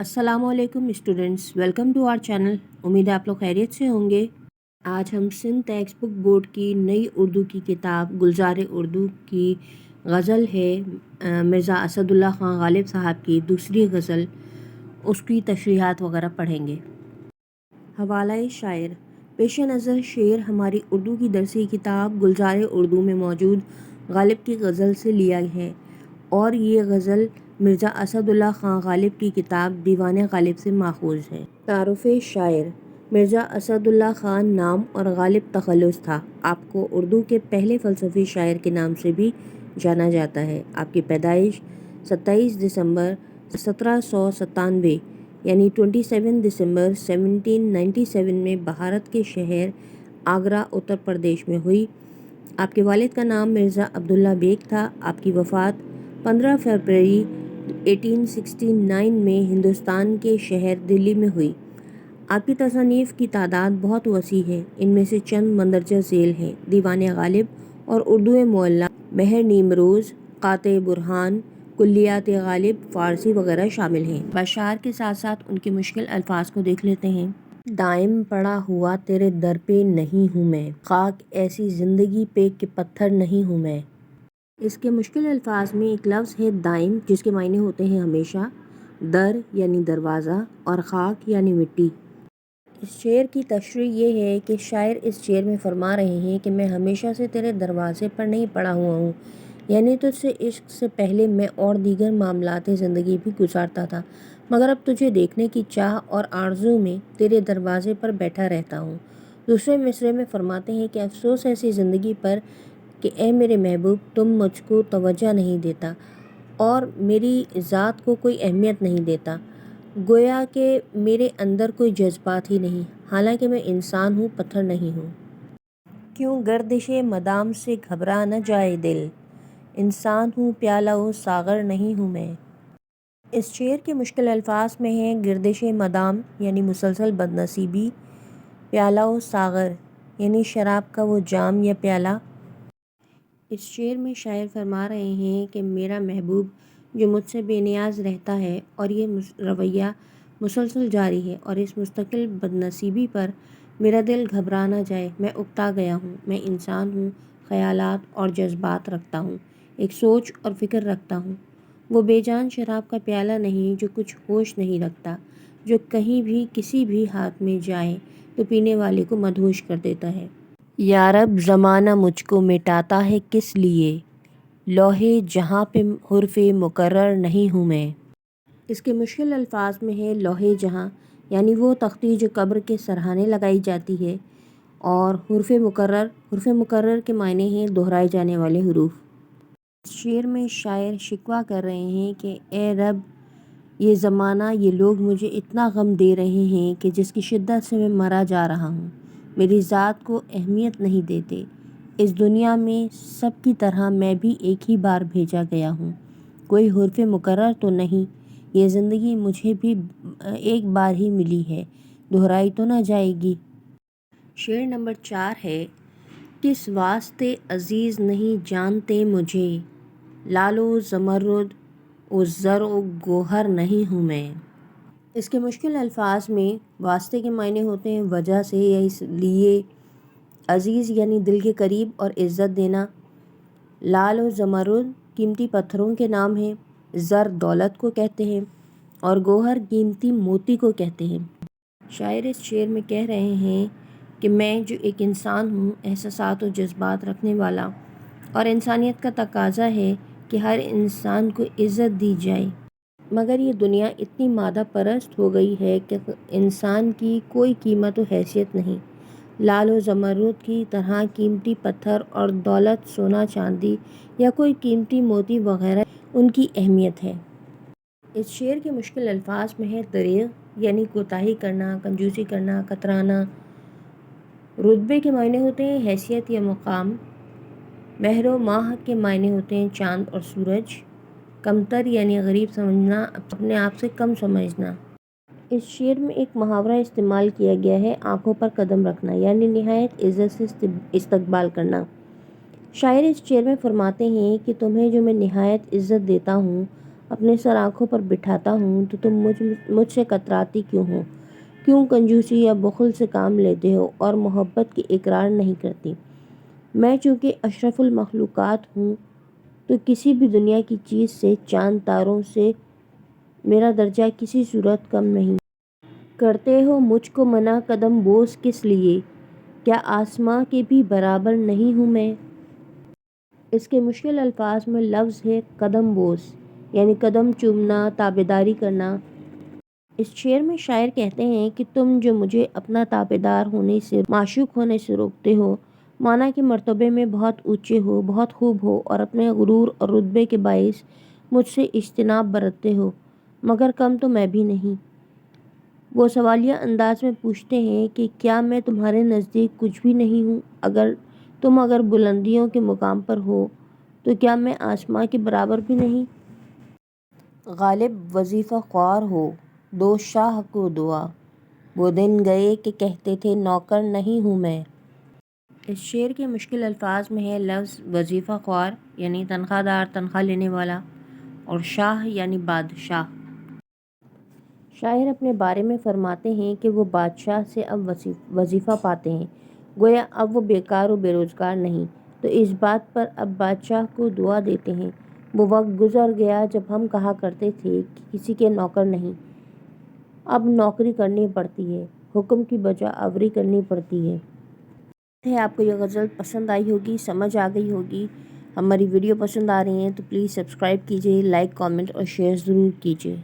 अस्सलाम वालेकुम students, welcome to our channel. उम्मीद है आप लोग खैरियत से होंगे। आज हम सिंध टेक्स्ट बुक बोर्ड की नई उर्दू की किताब गुलजार उर्दू की गज़ल है मिर्ज़ा असदुल्ला ख़ान गालिब साहब की दूसरी गज़ल, उसकी तशरीहात वगैरह पढ़ेंगे। हवाला शायर। पेश नज़र शेर हमारी उर्दू की दरसी किताब गुलजार उर्दू में मौजूद गालिब की गज़ल से लिया है और ये गज़ल मिर्ज़ा असदुल्ला ख़ान गालिब की किताब दीवान गालिब से माखूज़ है। तारुफ़ शायर। मिर्ज़ा असदुल्ला ख़ान नाम और गालिब तख़ल्लुस था। आपको उर्दू के पहले फ़लसफ़ी शायर के नाम से भी जाना जाता है। आपकी पैदाइश 27 दिसंबर 1797 यानी 27 दिसंबर 1797 में भारत के शहर आगरा उत्तर प्रदेश में हुई। आपके वालिद का नाम मिर्ज़ा अब्दुल्ला बेग था। आपकी वफ़ात 15 फरवरी 1869 में हिंदुस्तान के शहर दिल्ली में हुई। आपकी तसनीफ़ की तादाद बहुत वसी है। इनमें से चंद मंदरजा झेल हैं। दीवान गालिब और उर्दू मुअल्ला, महर नीमरोज़, क़ाते बुरहान, कुल्लियात गालिब, फ़ारसी वगैरह शामिल हैं। बशार के साथ साथ उनके मुश्किल अल्फाज को देख लेते हैं। दाइम पड़ा हुआ तेरे दर पे नहीं हूँ मैं, खाक ऐसी ज़िंदगी पे कि पत्थर नहीं हूँ मैं। इसके मुश्किल अल्फाज में एक लफ्ज़ है दाइम, जिसके मायने होते हैं हमेशा, दर यानी दरवाज़ा और खाक यानी मिट्टी। इस शेर की तशरीह ये है कि शायर इस शेर में फरमा रहे हैं कि मैं हमेशा से तेरे दरवाज़े पर नहीं पड़ा हुआ हूँ, यानी तुझसे इश्क से पहले मैं और दीगर मामलात ज़िंदगी भी गुजारता था, मगर अब तुझे देखने की चाह और आरज़ू में तेरे दरवाज़े पर बैठा रहता हूँ। दूसरे मिसरे में फरमाते हैं कि अफसोस ऐसी ज़िंदगी पर कि ए मेरे महबूब, तुम मुझको तवज्जो नहीं देता और मेरी ज़ात को कोई अहमियत नहीं देता, गोया कि मेरे अंदर कोई जज्बात ही नहीं, हालांकि मैं इंसान हूँ, पत्थर नहीं हूँ। क्यों गर्दिशे मदाम से घबरा न जाए दिल, इंसान हूँ प्याला ओ सागर नहीं हूँ मैं। इस शेर के मुश्किल अल्फाज में हैं गर्दिश मदाम यानी मुसलसल बदनसीबी, प्याला ओ सागर यानी शराब का वो जाम या प्याला। इस शेर में शायर फरमा रहे हैं कि मेरा महबूब जो मुझसे बेनियाज रहता है और ये रवैया मुसलसल जारी है और इस मुस्तकिल बदनसीबी पर मेरा दिल घबरा ना जाए। मैं उकता गया हूँ, मैं इंसान हूँ, ख़यालात और जज्बात रखता हूँ, एक सोच और फ़िक्र रखता हूँ। वो बेजान शराब का प्याला नहीं जो कुछ होश नहीं रखता, जो कहीं भी किसी भी हाथ में जाए तो पीने वाले को मदहोश कर देता है। या रब ज़माना मुझको मिटाता है किस लिए, लोहे जहाँ पे हुर्फ़े मुकर्रर नहीं हूँ मैं। इसके मुश्किल अल्फाज में है लोहे जहाँ, यानी वो तख्ती जो कब्र के सरहाने लगाई जाती है, और हुर्फ़े मुकर्रर के मायने हैं दोहराए जाने वाले हुरूफ। शेर में शायर शिकवा कर रहे हैं कि ए रब, ये ज़माना, ये लोग मुझे इतना गम दे रहे हैं कि जिसकी शिद्दत से मैं मरा जा रहा हूँ, मेरी ज़ात को अहमियत नहीं देते। इस दुनिया में सब की तरह मैं भी एक ही बार भेजा गया हूँ, कोई हुर्फ़े मुकर्रर तो नहीं। ये ज़िंदगी मुझे भी एक बार ही मिली है, दोहराई तो ना जाएगी। शेर नंबर 4 है किस वास्ते अज़ीज़ नहीं जानते मुझे, लालो ज़मरुद ओ ज़र ओ गोहर नहीं हूँ मैं। इसके मुश्किल अल्फाज में वास्ते के मायने होते हैं वजह से या इसलिए, अज़ीज़ यानी दिल के करीब और इज़्ज़त देना, लाल और ज़मरुद कीमती पत्थरों के नाम हैं, ज़र दौलत को कहते हैं और गोहर कीमती मोती को कहते हैं। शायर इस शेर में कह रहे हैं कि मैं जो एक इंसान हूँ, एहसासात और जज्बात रखने वाला, और इंसानियत का तकाजा है कि हर इंसान को इज़्ज़त दी जाए, मगर ये दुनिया इतनी मादा परस्त हो गई है कि इंसान की कोई कीमत और हैसियत नहीं। लाल और ज़मरुद की तरह कीमती पत्थर और दौलत, सोना चांदी या कोई कीमती मोती वगैरह, उनकी अहमियत है। इस शेर के मुश्किल अल्फाज में है दरीग़ यानी कोताही करना, कंजूसी करना, कतराना। रुतबे के मायने होते हैं हैसियत या मुकाम। महर व माह के मायने होते हैं चाँद और सूरज। कमतर यानी गरीब समझना, अपने आप से कम समझना। इस शेर में एक मुहावरा इस्तेमाल किया गया है आँखों पर कदम रखना, यानी निहायत इज़्ज़त से इस्तकबाल करना। शायर इस शेर में फरमाते हैं कि तुम्हें जो मैं निहायत इज़्ज़त देता हूँ, اپنے سر آنکھوں پر بٹھاتا ہوں تو تم مجھ سے کتراتی کیوں ہو؟ کیوں کنجوسی یا بخل سے کام لیتے ہو اور محبت کی اقرار نہیں کرتی؟ میں چونکہ اشرف المخلوقات ہوں تو کسی بھی دنیا کی چیز سے، چاند تاروں سے میرا درجہ کسی صورت کم نہیں۔ کرتے ہو مجھ کو منع قدم بوس کس لیے؟ کیا آسماں کے بھی برابر نہیں ہوں میں؟ اس کے مشکل الفاظ میں لفظ ہے قدم بوس، یعنی قدم چومنا، تابعداری کرنا۔ اس شعر میں شاعر کہتے ہیں کہ تم جو مجھے اپنا تابعدار ہونے سے، معشوق ہونے سے روکتے ہو، مانا کہ مرتبے میں بہت اونچے ہو، بہت خوب ہو اور اپنے غرور اور رتبے کے باعث مجھ سے اجتناب برتتے ہو، مگر کم تو میں بھی نہیں۔ وہ سوالیہ انداز میں پوچھتے ہیں کہ کیا میں تمہارے نزدیک کچھ بھی نہیں ہوں؟ اگر بلندیوں کے مقام پر ہو تو کیا میں آسماں کے برابر بھی نہیں؟ غالب وظیفہ خوار ہو، دو شاہ کو دعا، وہ دن گئے کہ کہتے تھے نوکر نہیں ہوں میں۔ اس شعر کے مشکل الفاظ میں ہے لفظ وظیفہ خوار، یعنی تنخواہ دار، تنخواہ لینے والا، اور شاہ یعنی بادشاہ۔ شاعر اپنے بارے میں فرماتے ہیں کہ وہ بادشاہ سے اب وظیفہ پاتے ہیں، گویا اب وہ بیکار و بے روزگار نہیں، تو اس بات پر اب بادشاہ کو دعا دیتے ہیں۔ وہ وقت گزر گیا جب ہم کہا کرتے تھے کہ کسی کے نوکر نہیں، اب نوکری کرنی پڑتی ہے، حکم کی بجا آوری کرنی پڑتی ہے۔ آپ کو یہ غزل پسند آئی ہوگی، سمجھ آ گئی ہوگی۔ ہماری ویڈیو پسند آ رہی ہیں تو پلیز سبسکرائب کیجیے، لائک، کامنٹ اور شیئر ضرور کیجیے۔